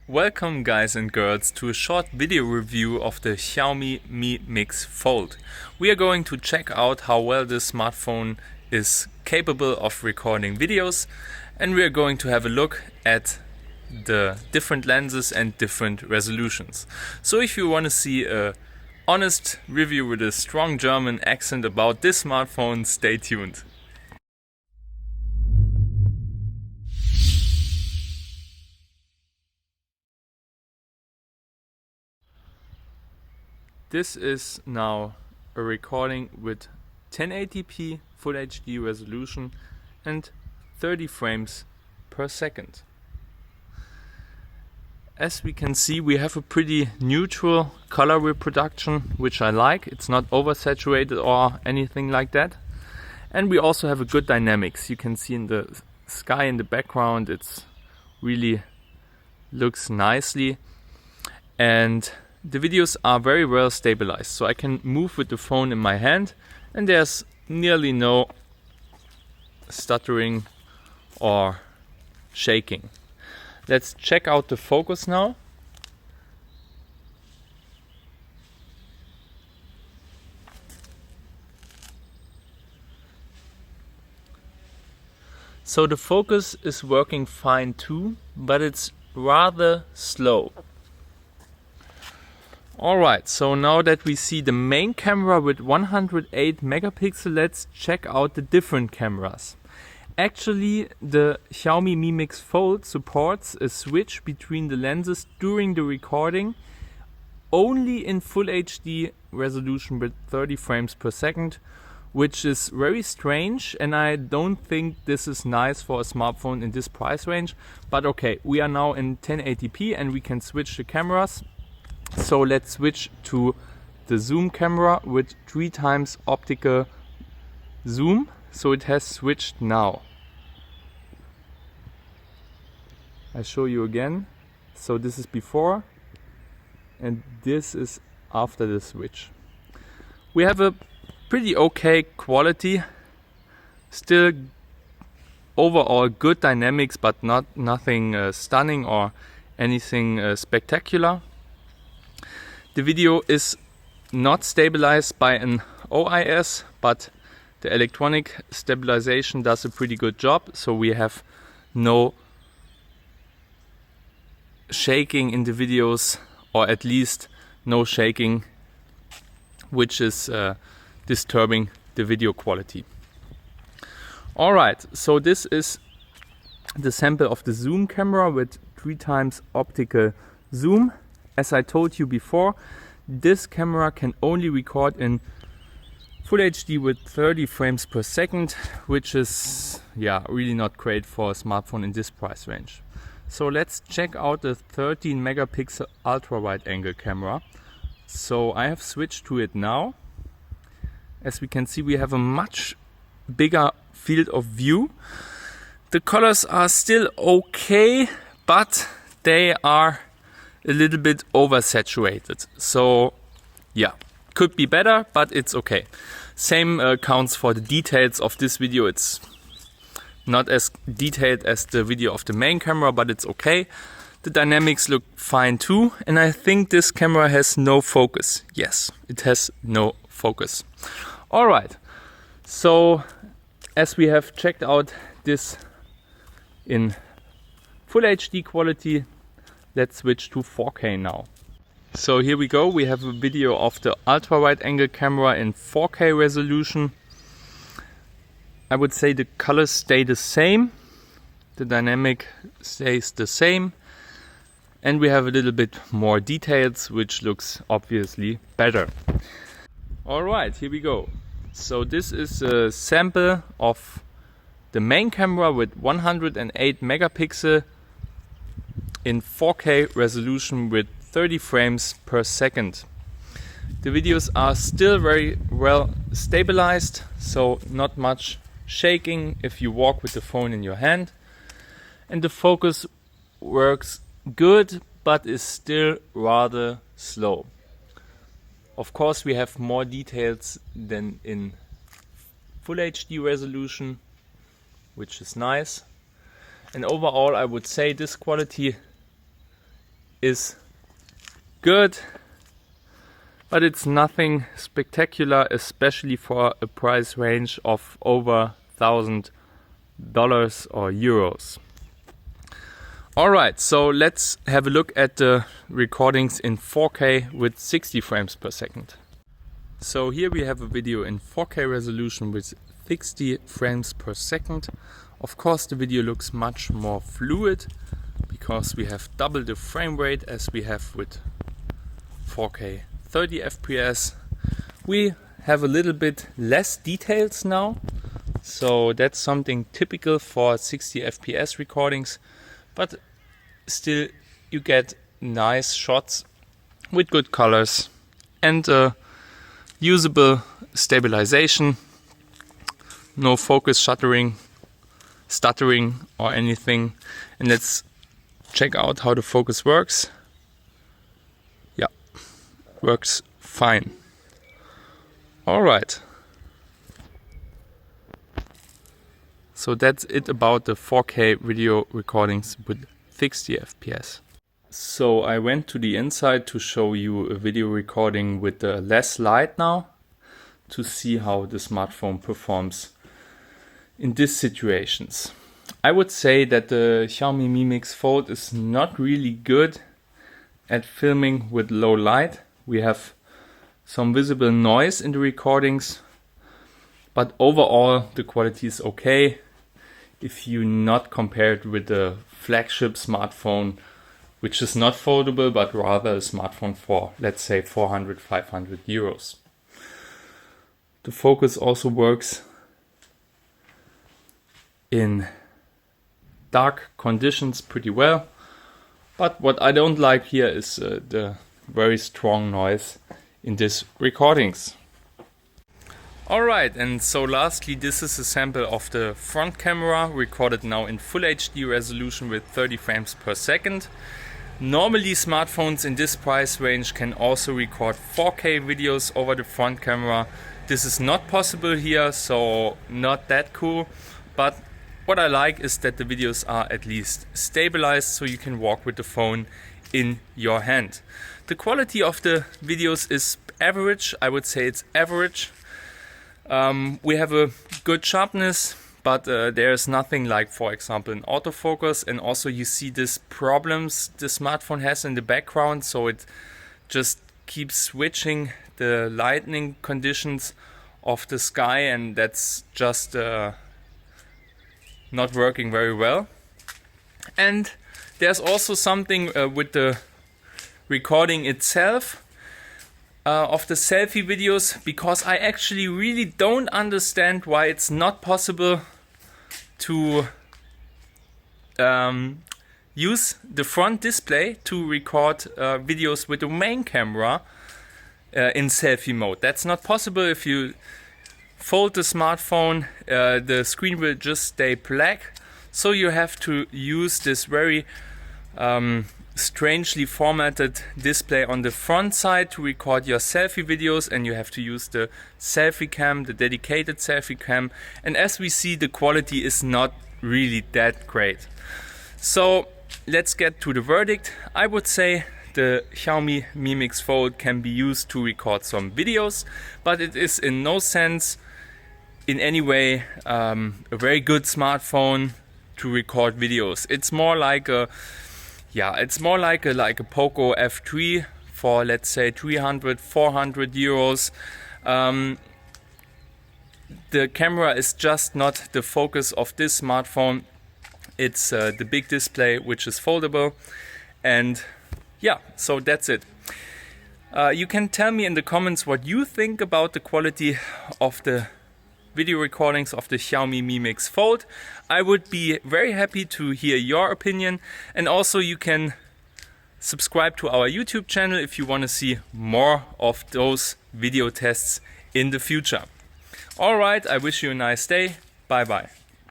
Welcome guys and girls to a short video review of the Xiaomi Mi Mix Fold. We are going to check out how well this smartphone is capable of recording videos, and we are going to have a look at the different lenses and different resolutions. So if you want to see a honest review with a strong German accent about this smartphone, stay tuned. This is now a recording with 1080p Full HD resolution and 30 frames per second. As we can see, we have a pretty neutral color reproduction, which I like. It's not oversaturated or anything like that. And we also have a good dynamics. You can see in the sky in the background, it's really looks nicely. And the videos are very well stabilized, so I can move with the phone in my hand and there's nearly no stuttering or shaking. Let's check out the focus now. So the focus is working fine too, but it's rather slow. Alright, so now that we see the main camera with 108 megapixel, let's check out the different cameras. Actually, the Xiaomi Mi Mix Fold supports a switch between the lenses during the recording only in Full HD resolution with 30 frames per second, which is very strange, and I don't think this is nice for a smartphone in this price range. But okay, we are now in 1080p and we can switch the cameras. So let's switch to the zoom camera with 3 times optical zoom. So it has switched now. I show you again. So this is before and this is after the switch. We have a pretty okay quality. Still overall good dynamics, but nothing stunning or anything spectacular. The video is not stabilized by an OIS, but the electronic stabilization does a pretty good job, so we have no shaking in the videos, or at least no shaking which is disturbing the video quality. Alright, so this is the sample of the zoom camera with 3 times optical zoom. As I told you before, this camera can only record in Full HD with 30 frames per second, which is really not great for a smartphone in this price range. So let's check out the 13 megapixel ultra-wide angle camera. So I have switched to it now. As we can see, we have a much bigger field of view. The colors are still okay, but they are a little bit oversaturated. So yeah, could be better, but it's okay. Same counts for the details of this video. It's not as detailed as the video of the main camera, but it's okay. The dynamics look fine too, and I think this camera has no focus. Yes, it has no focus. Alright, so as we have checked out this in Full HD quality, let's switch to 4K now. So here we go, we have a video of the ultra-wide angle camera in 4K resolution. I would say the colors stay the same, the dynamic stays the same, and we have a little bit more details, which looks obviously better. Alright, here we go. So this is a sample of the main camera with 108 megapixel in 4K resolution with 30 frames per second. The videos are still very well stabilized, so not much shaking if you walk with the phone in your hand. And the focus works good, but is still rather slow. Of course, we have more details than in Full HD resolution, which is nice. And overall, I would say this quality is good, but it's nothing spectacular, especially for a price range of over $1,000 or euros. Alright, so let's have a look at the recordings in 4K with 60 frames per second. So here we have a video in 4K resolution with 60 frames per second. Of course the video looks much more fluid because we have double the frame rate as we have with 4K 30 FPS. We have a little bit less details now, so that's something typical for 60 FPS recordings, but still you get nice shots with good colors and usable stabilization, no focus stuttering or anything. And let's check out how the focus works. Yeah, works fine. Alright. So that's it about the 4K video recordings with 60 FPS. So I went to the inside to show you a video recording with less light now, to see how the smartphone performs in these situations. I would say that the Xiaomi Mi Mix Fold is not really good at filming with low light. We have some visible noise in the recordings, but overall the quality is okay if you not compare it with the flagship smartphone, which is not foldable but rather a smartphone for, let's say, 400-500 euros. The focus also works in dark conditions pretty well, but what I don't like here is the very strong noise in these recordings. Alright, and so lastly, this is a sample of the front camera, recorded now in Full HD resolution with 30 frames per second. Normally smartphones in this price range can also record 4K videos over the front camera. This is not possible here, so not that cool, but what I like is that the videos are at least stabilized, so you can walk with the phone in your hand. The quality of the videos is average, I would say it's average. We have a good sharpness, but there's nothing like, for example, an autofocus, and also you see these problems the smartphone has in the background, so it just keeps switching the lighting conditions of the sky, and that's just not working very well. And there's also something with the recording itself of the selfie videos, because I actually really don't understand why it's not possible to use the front display to record videos with the main camera in selfie mode. That's not possible. If you fold the smartphone, the screen will just stay black, so you have to use this very strangely formatted display on the front side to record your selfie videos, and you have to use the selfie cam, the dedicated selfie cam, and as we see, the quality is not really that great. So let's get to the verdict. I would say the Xiaomi Mi Mix Fold can be used to record some videos, but it is in no sense in any way a very good smartphone to record videos. It's more like a Poco F3 for, let's say, 300-400 euros. The camera is just not the focus of this smartphone. It's the big display, which is foldable, and yeah, so that's it. You can tell me in the comments what you think about the quality of the video recordings of the Xiaomi Mi Mix Fold. I would be very happy to hear your opinion, and also you can subscribe to our YouTube channel if you want to see more of those video tests in the future. Alright, I wish you a nice day. Bye bye.